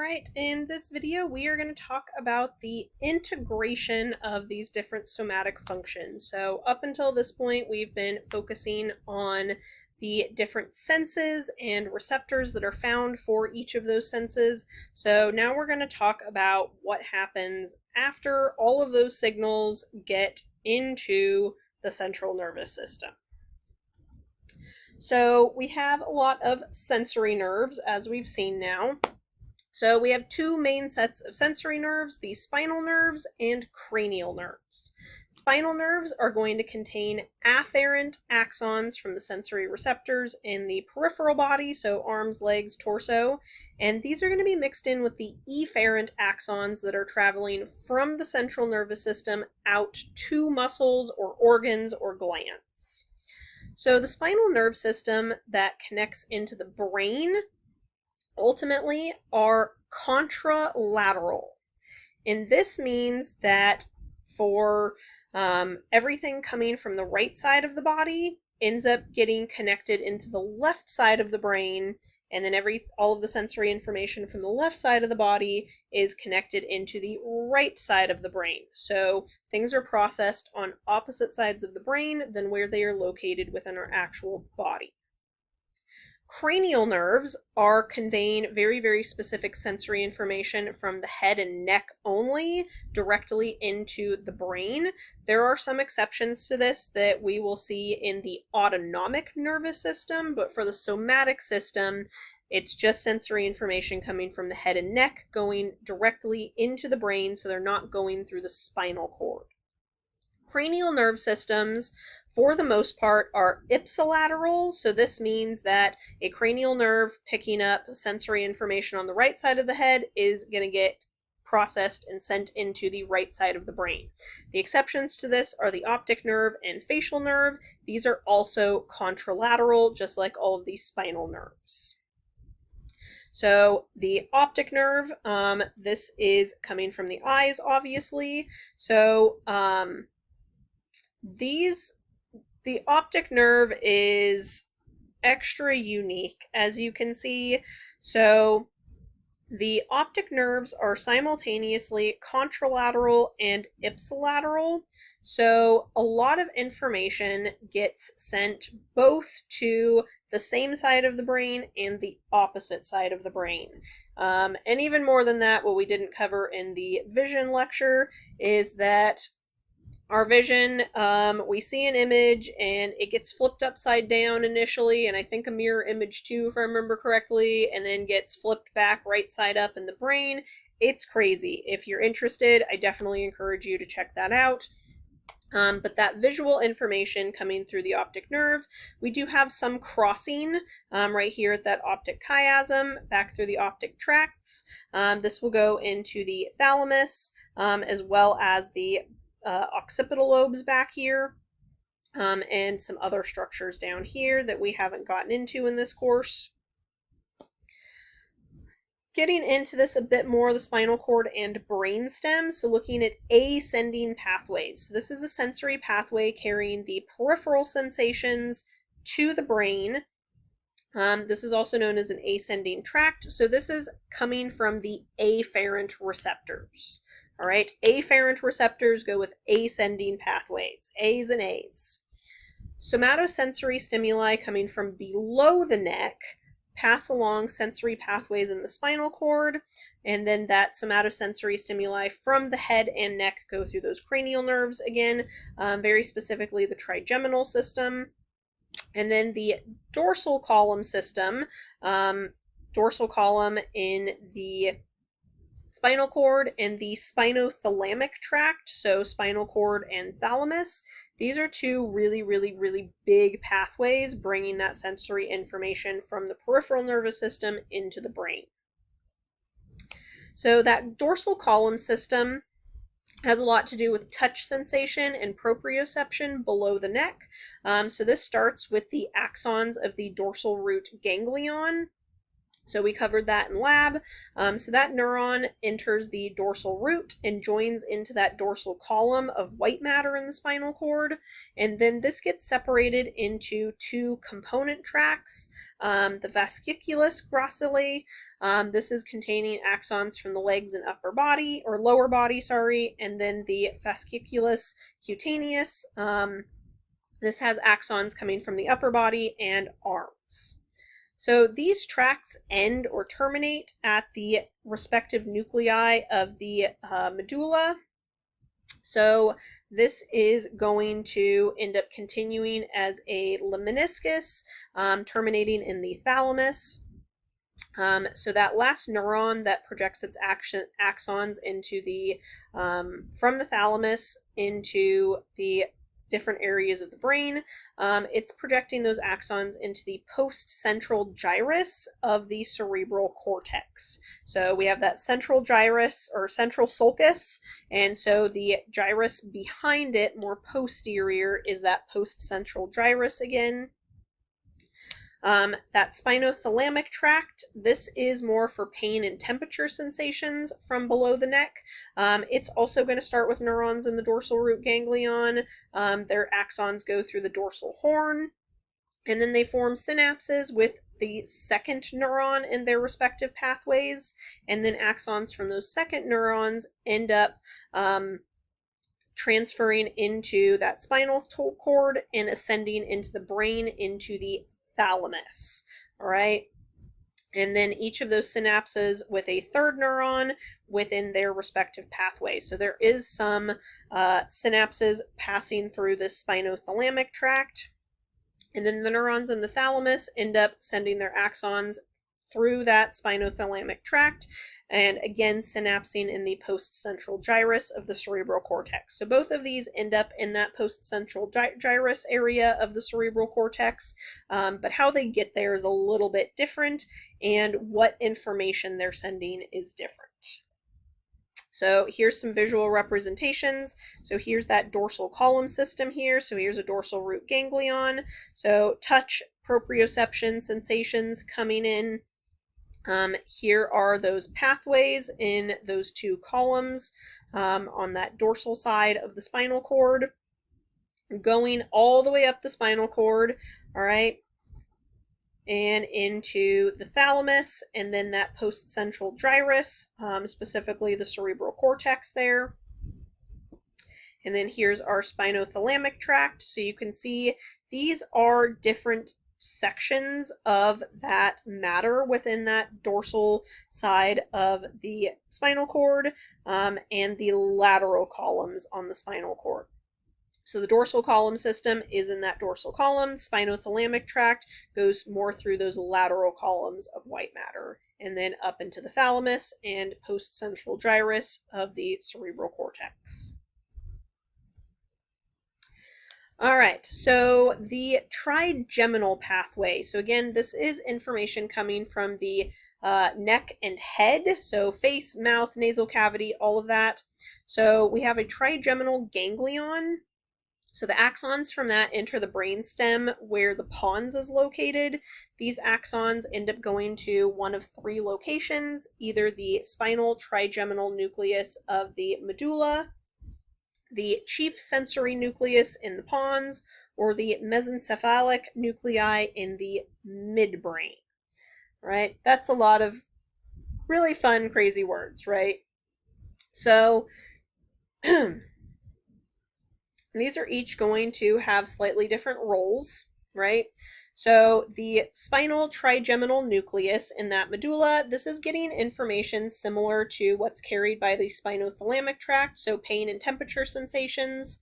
Alright, in this video we are going to talk about the integration of these different somatic functions. So up until this point we've been focusing on the different senses and receptors that are found for each of those senses. So now we're going to talk about what happens after all of those signals get into the central nervous system. So we have a lot of sensory nerves, as we've seen now. So we have two main sets of sensory nerves, the spinal nerves and cranial nerves. Spinal nerves are going to contain afferent axons from the sensory receptors in the peripheral body, so arms, legs, torso, and these are going to be mixed in with the efferent axons that are traveling from the central nervous system out to muscles or organs or glands. So the spinal nerve system that connects into the brain ultimately are contralateral. And this means that for everything coming from the right side of the body ends up getting connected into the left side of the brain, and then all of the sensory information from the left side of the body is connected into the right side of the brain. So things are processed on opposite sides of the brain than where they are located within our actual body. Cranial nerves are conveying very, very specific sensory information from the head and neck only directly into the brain. There are some exceptions to this that we will see in the autonomic nervous system, but for the somatic system, it's just sensory information coming from the head and neck going directly into the brain, so they're not going through the spinal cord. Cranial nerve systems, for the most part, are ipsilateral, so this means that a cranial nerve picking up sensory information on the right side of the head is going to get processed and sent into the right side of the brain. The exceptions to this are the optic nerve and facial nerve. These are also contralateral, just like all of these spinal nerves. So the optic nerve, this is coming from the eyes, obviously. So the optic nerve is extra unique, as you can see. So the optic nerves are simultaneously contralateral and ipsilateral. So a lot of information gets sent both to the same side of the brain and the opposite side of the brain. And even more than that, what we didn't cover in the vision lecture is that our vision, we see an image and it gets flipped upside down initially, and I think a mirror image too, if I remember correctly, and then gets flipped back right side up in the brain. It's crazy. If you're interested, I definitely encourage you to check that out. But that visual information coming through the optic nerve, we do have some crossing right here at that optic chiasm back through the optic tracts. This will go into the thalamus as well as the occipital lobes back here, and some other structures down here that we haven't gotten into in this course. Getting into this a bit more, the spinal cord and brainstem, so looking at ascending pathways. So this is a sensory pathway carrying the peripheral sensations to the brain. This is also known as an ascending tract, so this is coming from the afferent receptors. All right, afferent receptors go with ascending pathways, A's and A's. Somatosensory stimuli coming from below the neck pass along sensory pathways in the spinal cord, and then that somatosensory stimuli from the head and neck go through those cranial nerves again, very specifically the trigeminal system. And then the dorsal column system, dorsal column in the spinal cord and the spinothalamic tract, so spinal cord and thalamus. These are two really, really, really big pathways bringing that sensory information from the peripheral nervous system into the brain. So that dorsal column system has a lot to do with touch sensation and proprioception below the neck. So this starts with the axons of the dorsal root ganglion. So we covered that in lab. So that neuron enters the dorsal root and joins into that dorsal column of white matter in the spinal cord. And then this gets separated into two component tracts. The fasciculus gracilis, this is containing axons from the legs and upper body, or lower body, sorry. And then the fasciculus cutaneus, this has axons coming from the upper body and arms. So these tracts end or terminate at the respective nuclei of the medulla. So this is going to end up continuing as a lemniscus, terminating in the thalamus. So that last neuron that projects its axons into the from the thalamus into the different areas of the brain, it's projecting those axons into the post-central gyrus of the cerebral cortex. So we have that central gyrus or central sulcus, and so the gyrus behind it, more posterior, is that post-central gyrus again. That spinothalamic tract, this is more for pain and temperature sensations from below the neck. It's also going to start with neurons in the dorsal root ganglion. Their axons go through the dorsal horn, and then they form synapses with the second neuron in their respective pathways, and then axons from those second neurons end up transferring into that spinal cord and ascending into the brain, into the thalamus. All right. And then each of those synapses with a third neuron within their respective pathway. So there is some synapses passing through this spinothalamic tract. And then the neurons in the thalamus end up sending their axons through that spinothalamic tract, and again synapsing in the post-central gyrus of the cerebral cortex. So both of these end up in that post-central gyrus area of the cerebral cortex, but how they get there is a little bit different, and what information they're sending is different. So here's some visual representations. So here's that dorsal column system here. So here's a dorsal root ganglion. So touch, proprioception, sensations coming in. Here are those pathways in those two columns on that dorsal side of the spinal cord, going all the way up the spinal cord, all right, and into the thalamus, and then that post-central gyrus, specifically the cerebral cortex there. And then here's our spinothalamic tract. So you can see these are different sections of that matter within that dorsal side of the spinal cord, and the lateral columns on the spinal cord. So the dorsal column system is in that dorsal column. Spinothalamic tract goes more through those lateral columns of white matter, and then up into the thalamus and post-central gyrus of the cerebral cortex. All right, so the trigeminal pathway. So again, this is information coming from the neck and head, so face, mouth, nasal cavity, all of that. So we have a trigeminal ganglion. So the axons from that enter the brainstem where the pons is located. These axons end up going to one of three locations, either the spinal trigeminal nucleus of the medulla, the chief sensory nucleus in the pons, or the mesencephalic nuclei in the midbrain. Right? That's a lot of really fun, crazy words, right? So these are each going to have slightly different roles, right? So the spinal trigeminal nucleus in that medulla, this is getting information similar to what's carried by the spinothalamic tract, so pain and temperature sensations.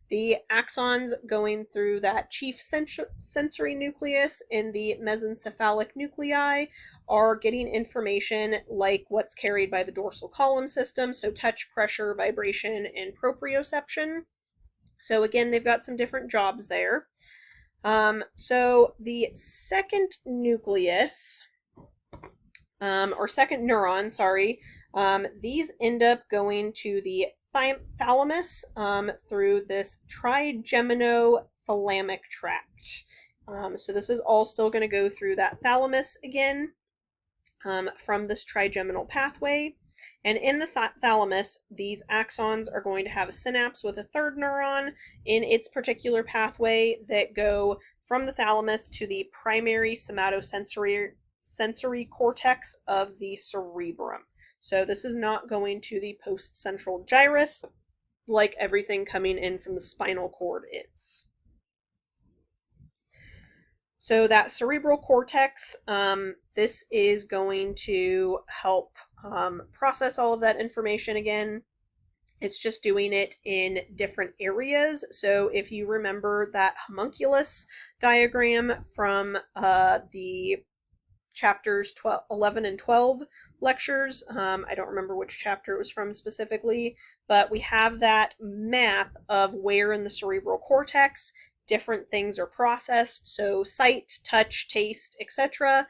The axons going through that chief sensory nucleus in the mesencephalic nuclei are getting information like what's carried by the dorsal column system, so touch, pressure, vibration, and proprioception. So again, they've got some different jobs there. So the second nucleus, or second neuron, sorry, these end up going to the thalamus through this trigeminothalamic tract. So this is all still going to go through that thalamus again. from this trigeminal pathway. And in the thalamus, these axons are going to have a synapse with a third neuron in its particular pathway that go from the thalamus to the primary somatosensory cortex of the cerebrum. So this is not going to the postcentral gyrus like everything coming in from the spinal cord is. So that cerebral cortex, this is going to help process all of that information again. It's just doing it in different areas. So if you remember that homunculus diagram from the chapters 11 and 12 lectures, I don't remember which chapter it was from specifically, but we have that map of where in the cerebral cortex different things are processed, so sight, touch, taste, etc.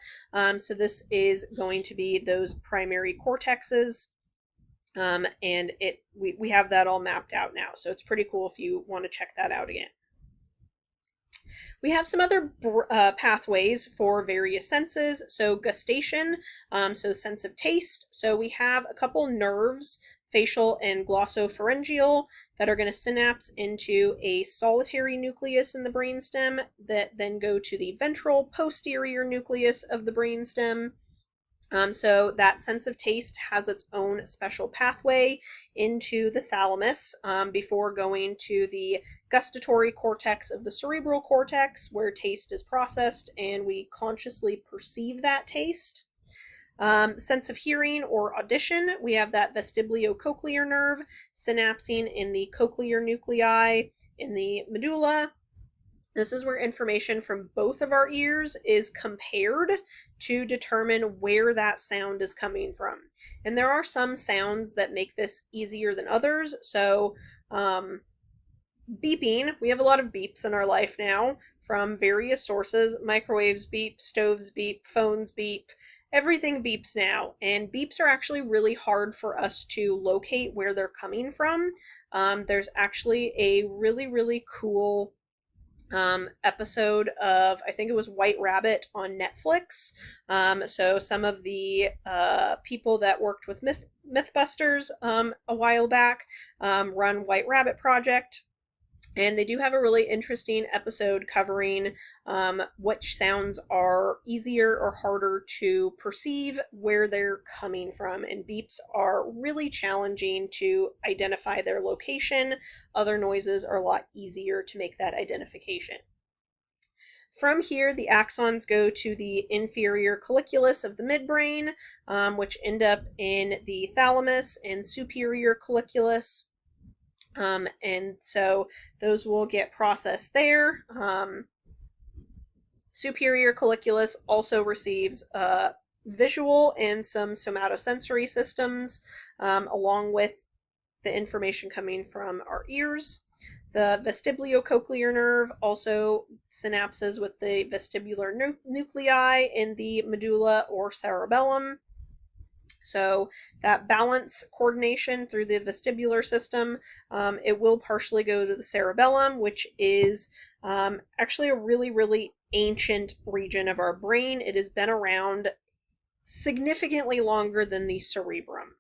So this is going to be those primary cortexes, and we have that all mapped out now, so it's pretty cool if you want to check that out again. We have some other pathways for various senses. So gustation, so sense of taste. So we have a couple nerves, facial and glossopharyngeal, that are going to synapse into a solitary nucleus in the brainstem that then go to the ventral posterior nucleus of the brainstem. So that sense of taste has its own special pathway into the thalamus before going to the gustatory cortex of the cerebral cortex, where taste is processed and we consciously perceive that taste. Sense of hearing or audition, we have that vestibulocochlear nerve synapsing in the cochlear nuclei in the medulla. This is where information from both of our ears is compared to determine where that sound is coming from. And there are some sounds that make this easier than others. So beeping, we have a lot of beeps in our life now from various sources. Microwaves beep, stoves beep, phones beep, everything beeps now. And beeps are actually really hard for us to locate where they're coming from. There's actually a really, really cool episode of, I think it was White Rabbit on Netflix. So some of the people that worked with Mythbusters a while back run White Rabbit Project. And they do have a really interesting episode covering which sounds are easier or harder to perceive, where they're coming from. And beeps are really challenging to identify their location. Other noises are a lot easier to make that identification. From here, the axons go to the inferior colliculus of the midbrain, which end up in the thalamus, and superior colliculus. And so those will get processed there. Superior colliculus also receives visual and some somatosensory systems, along with the information coming from our ears. The vestibulocochlear nerve also synapses with the vestibular nuclei in the medulla or cerebellum. So that balance coordination through the vestibular system, it will partially go to the cerebellum, which is actually a really, really ancient region of our brain. It has been around significantly longer than the cerebrum.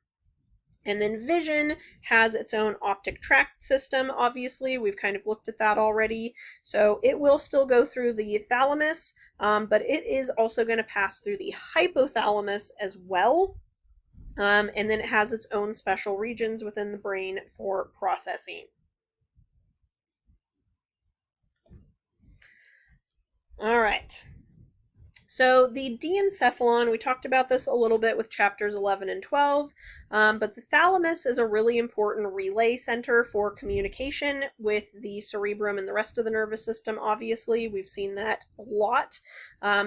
And then vision has its own optic tract system, obviously. We've kind of looked at that already. So it will still go through the thalamus, but it is also going to pass through the hypothalamus as well. And then it has its own special regions within the brain for processing. All right. So the diencephalon, we talked about this a little bit with chapters 11 and 12, but the thalamus is a really important relay center for communication with the cerebrum and the rest of the nervous system, obviously. We've seen that a lot.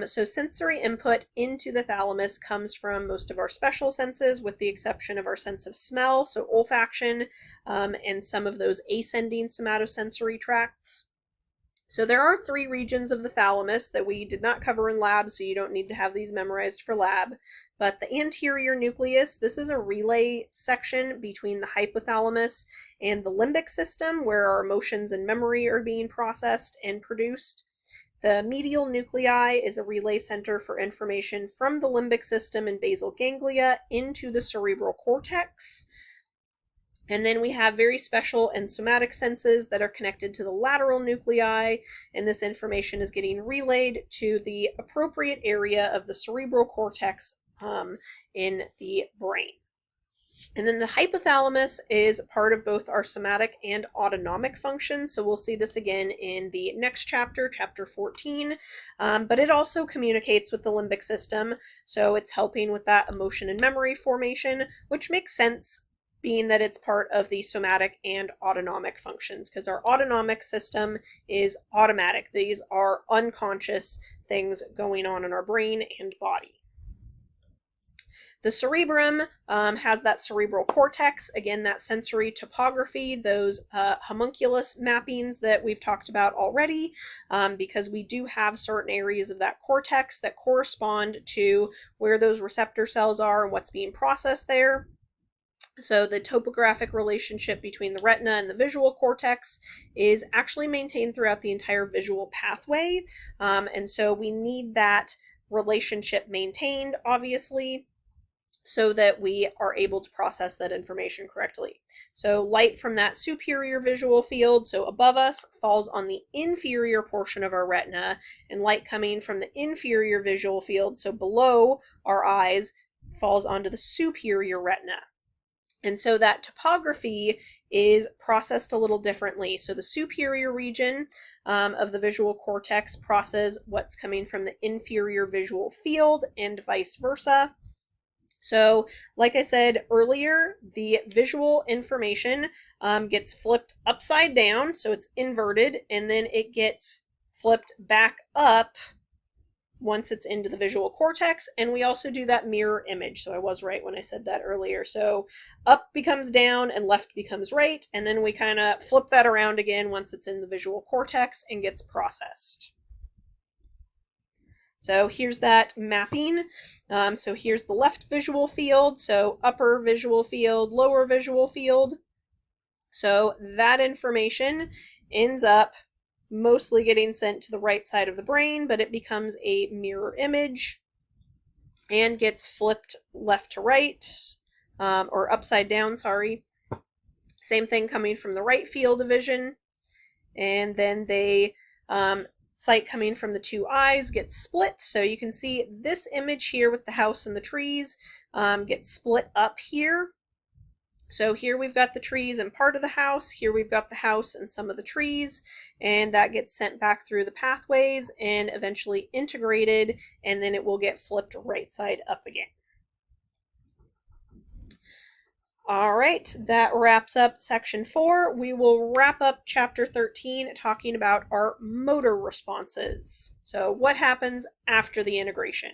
So sensory input into the thalamus comes from most of our special senses, with the exception of our sense of smell, so olfaction, and some of those ascending somatosensory tracts. So there are 3 regions of the thalamus that we did not cover in lab, so you don't need to have these memorized for lab. But the anterior nucleus, this is a relay section between the hypothalamus and the limbic system, where our emotions and memory are being processed and produced. The medial nuclei is a relay center for information from the limbic system and basal ganglia into the cerebral cortex. And then we have very special and somatic senses that are connected to the lateral nuclei, and this information is getting relayed to the appropriate area of the cerebral cortex in the brain. And then the hypothalamus is part of both our somatic and autonomic functions. So we'll see this again in the next chapter, chapter 14. But it also communicates with the limbic system. So it's helping with that emotion and memory formation, which makes sense being that it's part of the somatic and autonomic functions, because our autonomic system is automatic. These are unconscious things going on in our brain and body. The cerebrum has that cerebral cortex, again, that sensory topography, those homunculus mappings that we've talked about already, because we do have certain areas of that cortex that correspond to where those receptor cells are and what's being processed there. So the topographic relationship between the retina and the visual cortex is actually maintained throughout the entire visual pathway. And so we need that relationship maintained, obviously, so that we are able to process that information correctly. So light from that superior visual field, so above us, falls on the inferior portion of our retina, and light coming from the inferior visual field, so below our eyes, falls onto the superior retina. And so that topography is processed a little differently. So the superior region of the visual cortex processes what's coming from the inferior visual field and vice versa. So, like I said earlier, the visual information gets flipped upside down, so it's inverted, and then it gets flipped back up once it's into the visual cortex, and we also do that mirror image. So I was right when I said that earlier. So up becomes down and left becomes right, and then we kind of flip that around again once it's in the visual cortex and gets processed. So here's that mapping. So here's the left visual field, so upper visual field, lower visual field. So that information ends up mostly getting sent to the right side of the brain, but it becomes a mirror image and gets flipped left to right, or upside down, sorry. Same thing coming from the right field of vision. And then they sight coming from the two eyes gets split. So you can see this image here with the house and the trees gets split up here. So here we've got the trees and part of the house. Here we've got the house and some of the trees. And that gets sent back through the pathways and eventually integrated. And then it will get flipped right side up again. All right, that wraps up section 4. We will wrap up chapter 13 talking about our motor responses. So what happens after the integration?